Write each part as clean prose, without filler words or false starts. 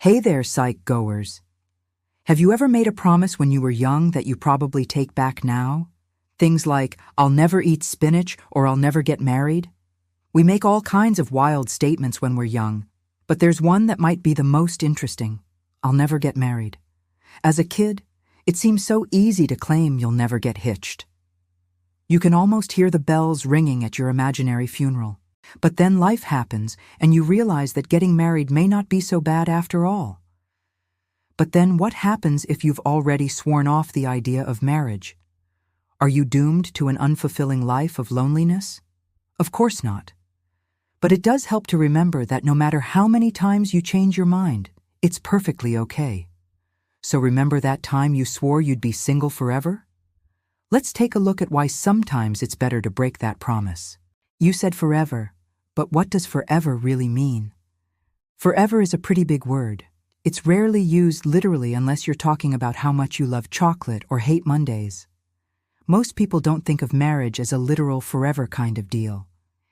Hey there, psych goers. Have you ever made a promise when you were young that you probably take back now? Things like, I'll never eat spinach or I'll never get married? We make all kinds of wild statements when we're young, but there's one that might be the most interesting. I'll never get married. As a kid, it seems so easy to claim you'll never get hitched. You can almost hear the bells ringing at your imaginary funeral. But then life happens and you realize that getting married may not be so bad after all. But then what happens if you've already sworn off the idea of marriage? Are you doomed to an unfulfilling life of loneliness? Of course not. But it does help to remember that no matter how many times you change your mind, it's perfectly okay. So remember that time you swore you'd be single forever? Let's take a look at why sometimes it's better to break that promise. You said forever, but what does forever really mean? Forever is a pretty big word. It's rarely used literally unless you're talking about how much you love chocolate or hate Mondays. Most people don't think of marriage as a literal forever kind of deal.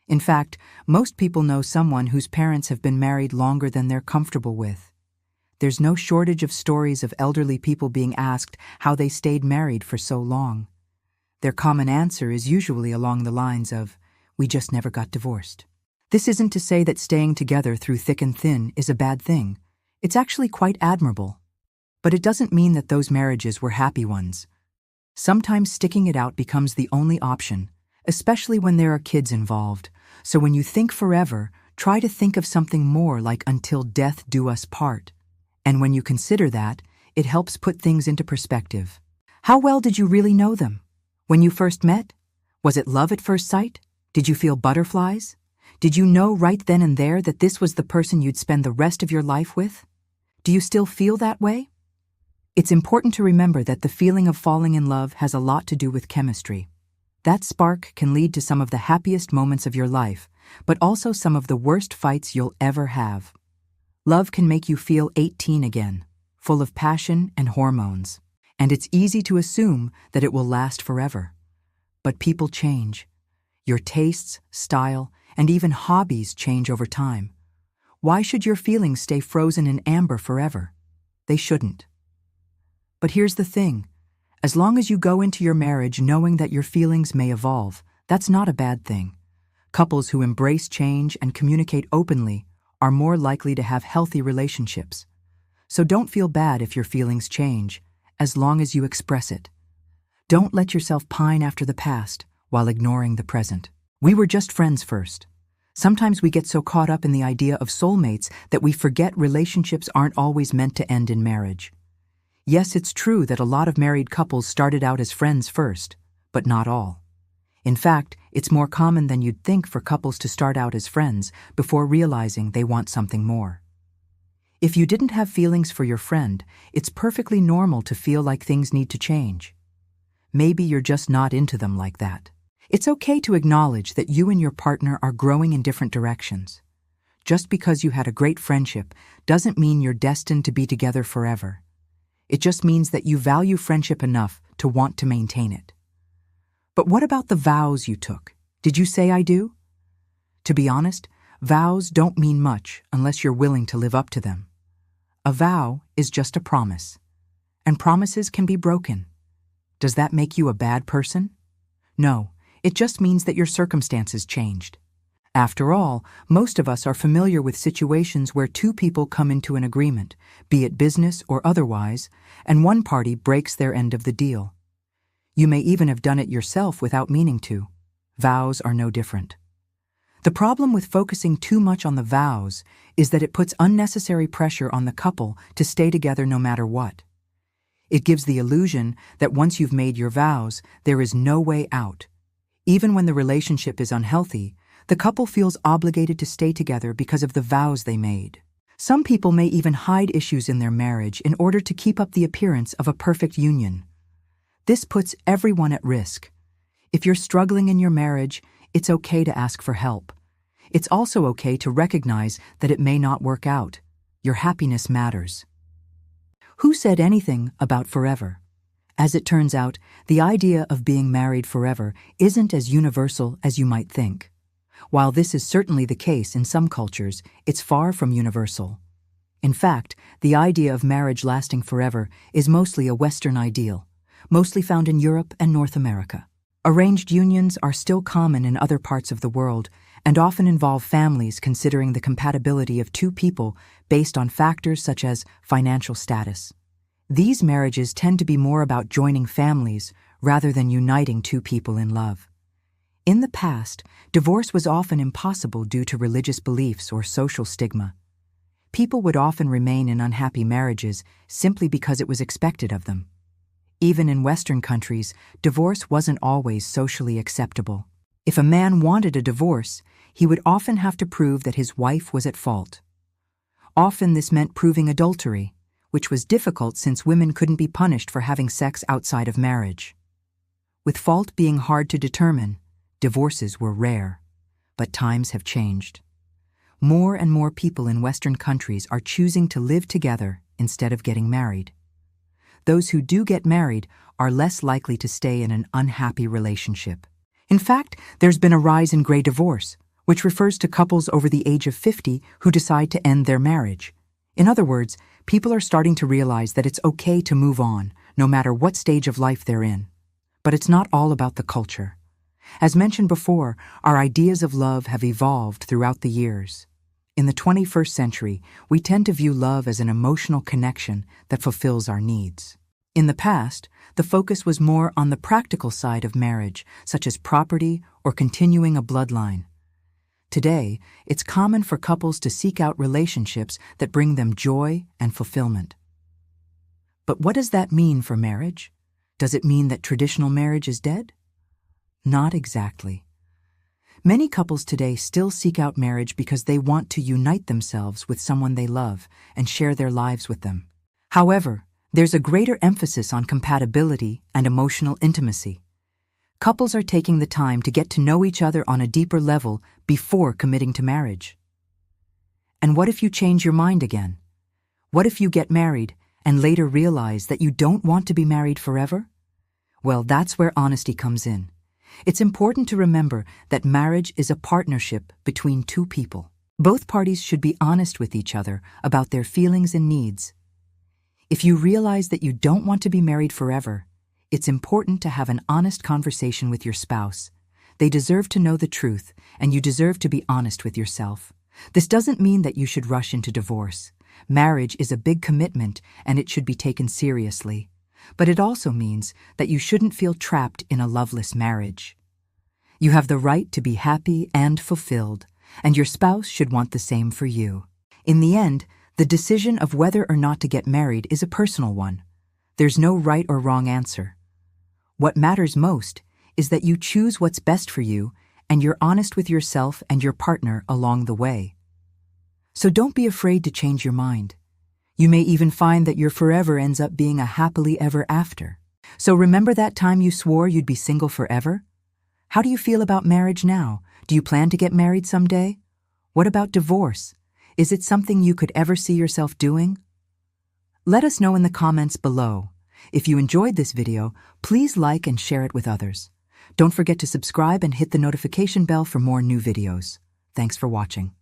In fact, most people know someone whose parents have been married longer than they're comfortable with. There's no shortage of stories of elderly people being asked how they stayed married for so long. Their common answer is usually along the lines of, "We just never got divorced." This isn't to say that staying together through thick and thin is a bad thing. It's actually quite admirable. But it doesn't mean that those marriages were happy ones. Sometimes sticking it out becomes the only option, especially when there are kids involved. So when you think forever, try to think of something more like until death do us part. And when you consider that, it helps put things into perspective. How well did you really know them? When you first met? Was it love at first sight? Did you feel butterflies? Did you know right then and there that this was the person you'd spend the rest of your life with? Do you still feel that way? It's important to remember that the feeling of falling in love has a lot to do with chemistry. That spark can lead to some of the happiest moments of your life, but also some of the worst fights you'll ever have. Love can make you feel 18 again, full of passion and hormones, and it's easy to assume that it will last forever. But people change. Your tastes, style, and even hobbies change over time. Why should your feelings stay frozen in amber forever? They shouldn't. But here's the thing. As long as you go into your marriage knowing that your feelings may evolve, that's not a bad thing. Couples who embrace change and communicate openly are more likely to have healthy relationships. So don't feel bad if your feelings change, as long as you express it. Don't let yourself pine after the past while ignoring the present. We were just friends first. Sometimes we get so caught up in the idea of soulmates that we forget relationships aren't always meant to end in marriage. Yes, it's true that a lot of married couples started out as friends first, but not all. In fact, it's more common than you'd think for couples to start out as friends before realizing they want something more. If you didn't have feelings for your friend, it's perfectly normal to feel like things need to change. Maybe you're just not into them like that. It's okay to acknowledge that you and your partner are growing in different directions. Just because you had a great friendship doesn't mean you're destined to be together forever. It just means that you value friendship enough to want to maintain it. But what about the vows you took? Did you say I do? To be honest, vows don't mean much unless you're willing to live up to them. A vow is just a promise, and promises can be broken. Does that make you a bad person? No. It just means that your circumstances changed. After all, most of us are familiar with situations where two people come into an agreement, be it business or otherwise, and one party breaks their end of the deal. You may even have done it yourself without meaning to. Vows are no different. The problem with focusing too much on the vows is that it puts unnecessary pressure on the couple to stay together no matter what. It gives the illusion that once you've made your vows, there is no way out. Even when the relationship is unhealthy, the couple feels obligated to stay together because of the vows they made. Some people may even hide issues in their marriage in order to keep up the appearance of a perfect union. This puts everyone at risk. If you're struggling in your marriage, it's okay to ask for help. It's also okay to recognize that it may not work out. Your happiness matters. Who said anything about forever? As it turns out, the idea of being married forever isn't as universal as you might think. While this is certainly the case in some cultures, it's far from universal. In fact, the idea of marriage lasting forever is mostly a Western ideal, mostly found in Europe and North America. Arranged unions are still common in other parts of the world and often involve families considering the compatibility of two people based on factors such as financial status. These marriages tend to be more about joining families rather than uniting two people in love. In the past, divorce was often impossible due to religious beliefs or social stigma. People would often remain in unhappy marriages simply because it was expected of them. Even in Western countries, divorce wasn't always socially acceptable. If a man wanted a divorce, he would often have to prove that his wife was at fault. Often this meant proving adultery, which was difficult since women couldn't be punished for having sex outside of marriage. With fault being hard to determine, divorces were rare. But times have changed. More and more people in Western countries are choosing to live together instead of getting married. Those who do get married are less likely to stay in an unhappy relationship. In fact, there's been a rise in gray divorce, which refers to couples over the age of 50 who decide to end their marriage. In other words, people are starting to realize that it's okay to move on, no matter what stage of life they're in. But it's not all about the culture. As mentioned before, our ideas of love have evolved throughout the years. In the 21st century, we tend to view love as an emotional connection that fulfills our needs. In the past, the focus was more on the practical side of marriage, such as property or continuing a bloodline. Today, it's common for couples to seek out relationships that bring them joy and fulfillment. But what does that mean for marriage? Does it mean that traditional marriage is dead? Not exactly. Many couples today still seek out marriage because they want to unite themselves with someone they love and share their lives with them. However, there's a greater emphasis on compatibility and emotional intimacy. Couples are taking the time to get to know each other on a deeper level before committing to marriage. And what if you change your mind again? What if you get married and later realize that you don't want to be married forever? Well, that's where honesty comes in. It's important to remember that marriage is a partnership between two people. Both parties should be honest with each other about their feelings and needs. If you realize that you don't want to be married forever, it's important to have an honest conversation with your spouse. They deserve to know the truth, and you deserve to be honest with yourself. This doesn't mean that you should rush into divorce. Marriage is a big commitment, and it should be taken seriously. But it also means that you shouldn't feel trapped in a loveless marriage. You have the right to be happy and fulfilled, and your spouse should want the same for you. In the end, the decision of whether or not to get married is a personal one. There's no right or wrong answer. What matters most is that you choose what's best for you and you're honest with yourself and your partner along the way. So don't be afraid to change your mind. You may even find that your forever ends up being a happily ever after. So remember that time you swore you'd be single forever? How do you feel about marriage now? Do you plan to get married someday? What about divorce? Is it something you could ever see yourself doing? Let us know in the comments below. If you enjoyed this video, please like and share it with others. Don't forget to subscribe and hit the notification bell for more new videos. Thanks for watching.